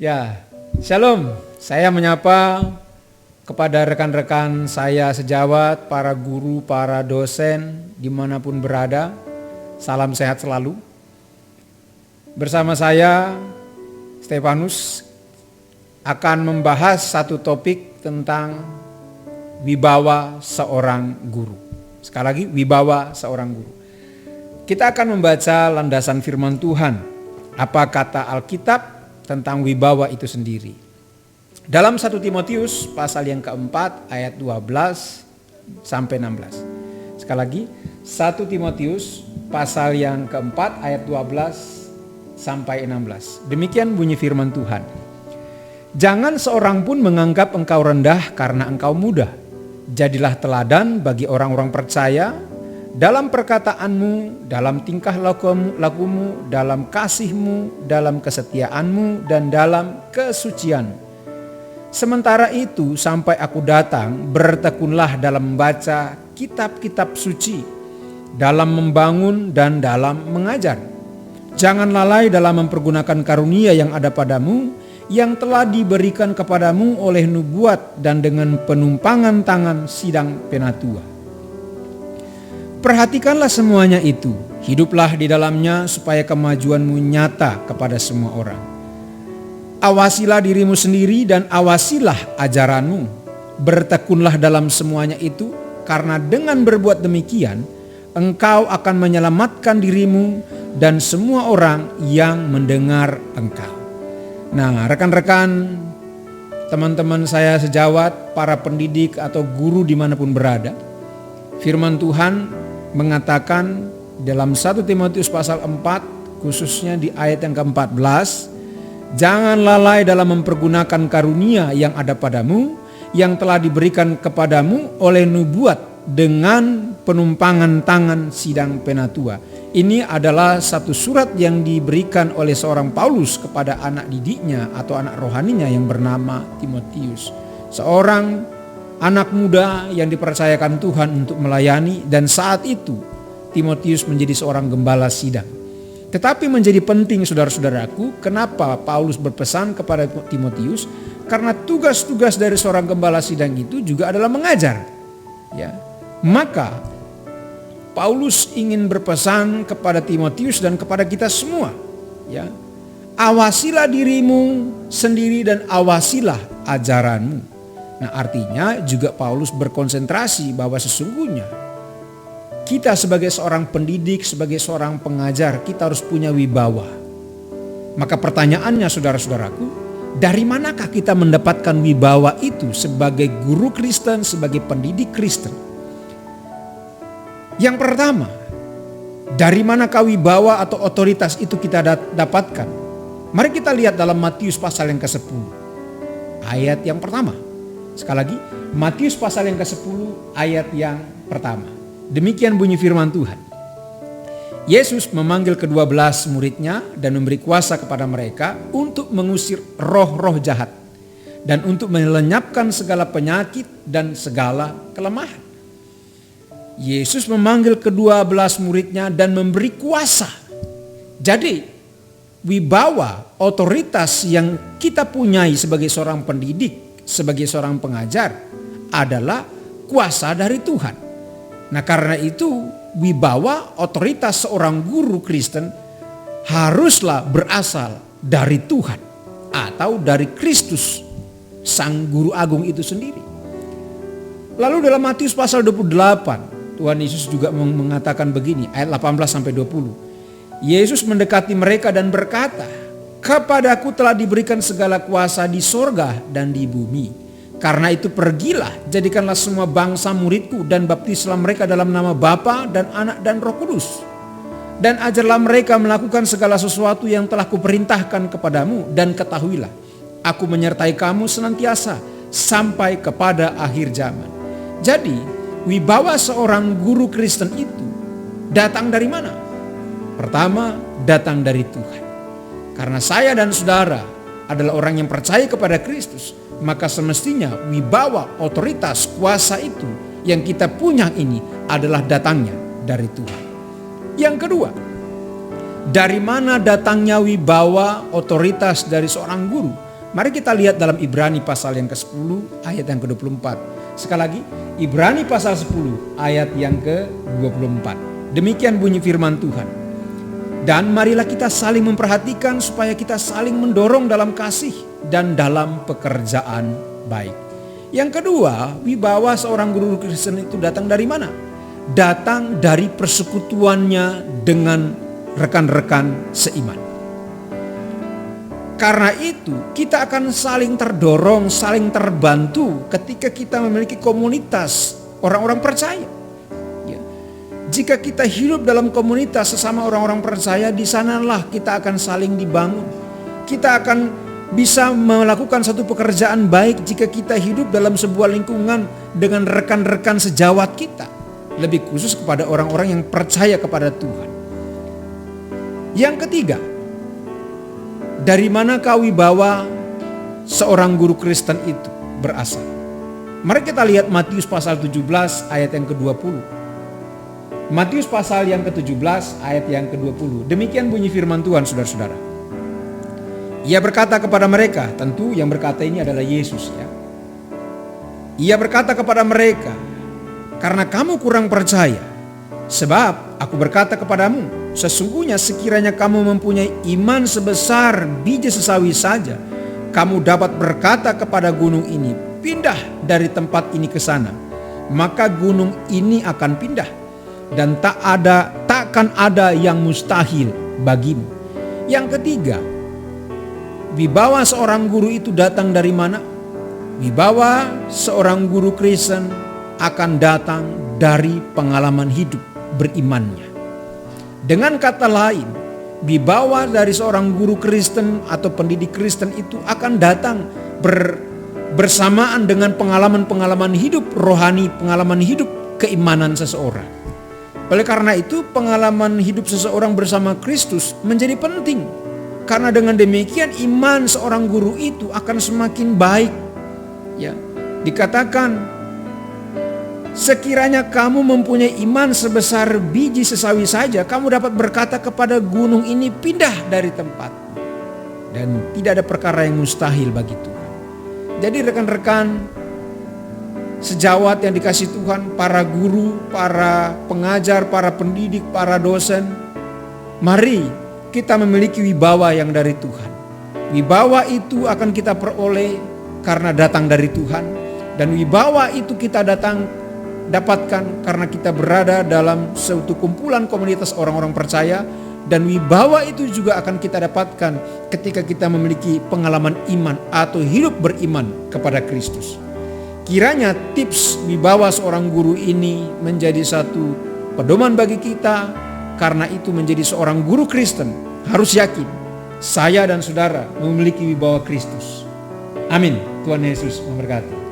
Ya, Shalom. Saya menyapa kepada rekan-rekan saya sejawat, para guru, para dosen, dimanapun berada. Salam sehat selalu. Bersama saya, Stefanus, akan membahas satu topik tentang wibawa seorang guru. Sekali lagi, wibawa seorang guru. Kita akan membaca landasan firman Tuhan. Apa kata Alkitab tentang wibawa itu sendiri. Dalam 1 Timotius pasal yang keempat ayat 12 sampai 16. Sekali lagi, 1 Timotius pasal yang keempat ayat 12 sampai 16. Demikian bunyi firman Tuhan. Jangan seorang pun menganggap engkau rendah karena engkau muda. Jadilah teladan bagi orang-orang percaya dalam perkataanmu, dalam tingkah lakumu, dalam kasihmu, dalam kesetiaanmu, dan dalam kesucianmu. Sementara itu sampai aku datang, bertekunlah dalam membaca kitab-kitab suci, dalam membangun dan dalam mengajar. Jangan lalai dalam mempergunakan karunia yang ada padamu, yang telah diberikan kepadamu oleh nubuat dan dengan penumpangan tangan sidang penatua. Perhatikanlah semuanya itu, hiduplah di dalamnya supaya kemajuanmu nyata kepada semua orang. Awasilah dirimu sendiri dan awasilah ajaranmu. Bertekunlah dalam semuanya itu, karena dengan berbuat demikian, engkau akan menyelamatkan dirimu dan semua orang yang mendengar engkau. Nah, rekan-rekan, teman-teman saya sejawat, para pendidik atau guru dimanapun berada, firman Tuhan mengatakan dalam 1 Timotius pasal 4 khususnya di ayat yang ke-14, jangan lalai dalam mempergunakan karunia yang ada padamu, yang telah diberikan kepadamu oleh nubuat dengan penumpangan tangan sidang penatua. Ini adalah satu surat yang diberikan oleh seorang Paulus kepada anak didiknya atau anak rohaninya yang bernama Timotius. Seorang anak muda yang dipercayakan Tuhan untuk melayani, dan saat itu Timotius menjadi seorang gembala sidang. Tetapi menjadi penting saudara-saudaraku, kenapa Paulus berpesan kepada Timotius? Karena tugas-tugas dari seorang gembala sidang itu juga adalah mengajar. Ya. Maka Paulus ingin berpesan kepada Timotius dan kepada kita semua. Ya. Awasilah dirimu sendiri dan awasilah ajaranmu. Nah, artinya juga Paulus berkonsentrasi bahwa sesungguhnya kita sebagai seorang pendidik, sebagai seorang pengajar, kita harus punya wibawa. Maka pertanyaannya saudara-saudaraku, dari manakah kita mendapatkan wibawa itu sebagai guru Kristen, sebagai pendidik Kristen? Yang pertama, dari manakah wibawa atau otoritas itu kita dapatkan? Mari kita lihat dalam Matius pasal yang ke-10, ayat yang pertama. Sekali lagi, Matius pasal yang ke-10 ayat yang pertama. Demikian bunyi firman Tuhan. Yesus memanggil ke-12 muridnya dan memberi kuasa kepada mereka untuk mengusir roh-roh jahat dan untuk melenyapkan segala penyakit dan segala kelemahan. Yesus memanggil ke-12 muridnya dan memberi kuasa. Jadi, wibawa, otoritas yang kita punyai sebagai seorang pendidik, sebagai seorang pengajar adalah kuasa dari Tuhan. Nah, karena itu wibawa otoritas seorang guru Kristen haruslah berasal dari Tuhan atau dari Kristus, sang guru agung itu sendiri. Lalu dalam Matius pasal 28, Tuhan Yesus juga mengatakan begini, ayat 18 sampai 20. Yesus mendekati mereka dan berkata, "Kepadaku telah diberikan segala kuasa di sorga dan di bumi. Karena itu pergilah, jadikanlah semua bangsa muridku dan baptislah mereka dalam nama Bapa dan Anak dan Roh Kudus. Dan ajarlah mereka melakukan segala sesuatu yang telah kuperintahkan kepadamu, dan ketahuilah, aku menyertai kamu senantiasa sampai kepada akhir zaman." Jadi, wibawa seorang guru Kristen itu datang dari mana? Pertama, datang dari Tuhan. Karena saya dan saudara adalah orang yang percaya kepada Kristus, maka semestinya wibawa, otoritas, kuasa itu yang kita punya ini adalah datangnya dari Tuhan. Yang kedua, dari mana datangnya wibawa, otoritas dari seorang guru? Mari kita lihat dalam Ibrani pasal yang ke-10 ayat yang ke-24. Sekali lagi, Ibrani pasal 10 ayat yang ke-24. Demikian bunyi firman Tuhan. Dan marilah kita saling memperhatikan supaya kita saling mendorong dalam kasih dan dalam pekerjaan baik. Yang kedua, wibawa seorang guru Kristen itu datang dari mana? Datang dari persekutuannya dengan rekan-rekan seiman. Karena itu kita akan saling terdorong, saling terbantu ketika kita memiliki komunitas orang-orang percaya. Ya. Jika kita hidup dalam komunitas sesama orang-orang percaya, di sanalah kita akan saling dibangun. Kita akan bisa melakukan satu pekerjaan baik jika kita hidup dalam sebuah lingkungan dengan rekan-rekan sejawat kita. Lebih khusus kepada orang-orang yang percaya kepada Tuhan. Yang ketiga, dari manakah wibawa seorang guru Kristen itu berasal? Mari kita lihat Matius pasal 17 ayat yang ke-20. Matius pasal yang ke-17 ayat yang ke-20. Demikian bunyi firman Tuhan, saudara-saudara. Ia berkata kepada mereka, tentu yang berkata ini adalah Yesus ya. Ia berkata kepada mereka, karena kamu kurang percaya, sebab aku berkata kepadamu, sesungguhnya sekiranya kamu mempunyai iman sebesar biji sesawi saja, kamu dapat berkata kepada gunung ini, pindah dari tempat ini ke sana, maka gunung ini akan pindah, dan takkan ada yang mustahil bagimu. Yang ketiga, wibawa seorang guru itu datang dari mana? Wibawa seorang guru Kristen akan datang dari pengalaman hidup berimannya. Dengan kata lain, wibawa dari seorang guru Kristen atau pendidik Kristen itu akan datang bersamaan dengan pengalaman-pengalaman hidup rohani, pengalaman hidup keimanan seseorang. Oleh karena itu, pengalaman hidup seseorang bersama Kristus menjadi penting. Karena dengan demikian iman seorang guru itu akan semakin baik. Ya, dikatakan, sekiranya kamu mempunyai iman sebesar biji sesawi saja, kamu dapat berkata kepada gunung ini, pindah dari tempat. Dan tidak ada perkara yang mustahil bagi Tuhan. Jadi rekan-rekan sejawat yang dikasih Tuhan, para guru, para pengajar, para pendidik, para dosen, mari kita memiliki wibawa yang dari Tuhan. Wibawa itu akan kita peroleh karena datang dari Tuhan. Dan wibawa itu kita dapatkan karena kita berada dalam suatu kumpulan komunitas orang-orang percaya. Dan wibawa itu juga akan kita dapatkan ketika kita memiliki pengalaman iman atau hidup beriman kepada Kristus. Kiranya tips wibawa seorang guru ini menjadi satu pedoman bagi kita. Karena itu menjadi seorang guru Kristen harus yakin saya dan saudara memiliki wibawa Kristus. Amin. Tuhan Yesus memberkati.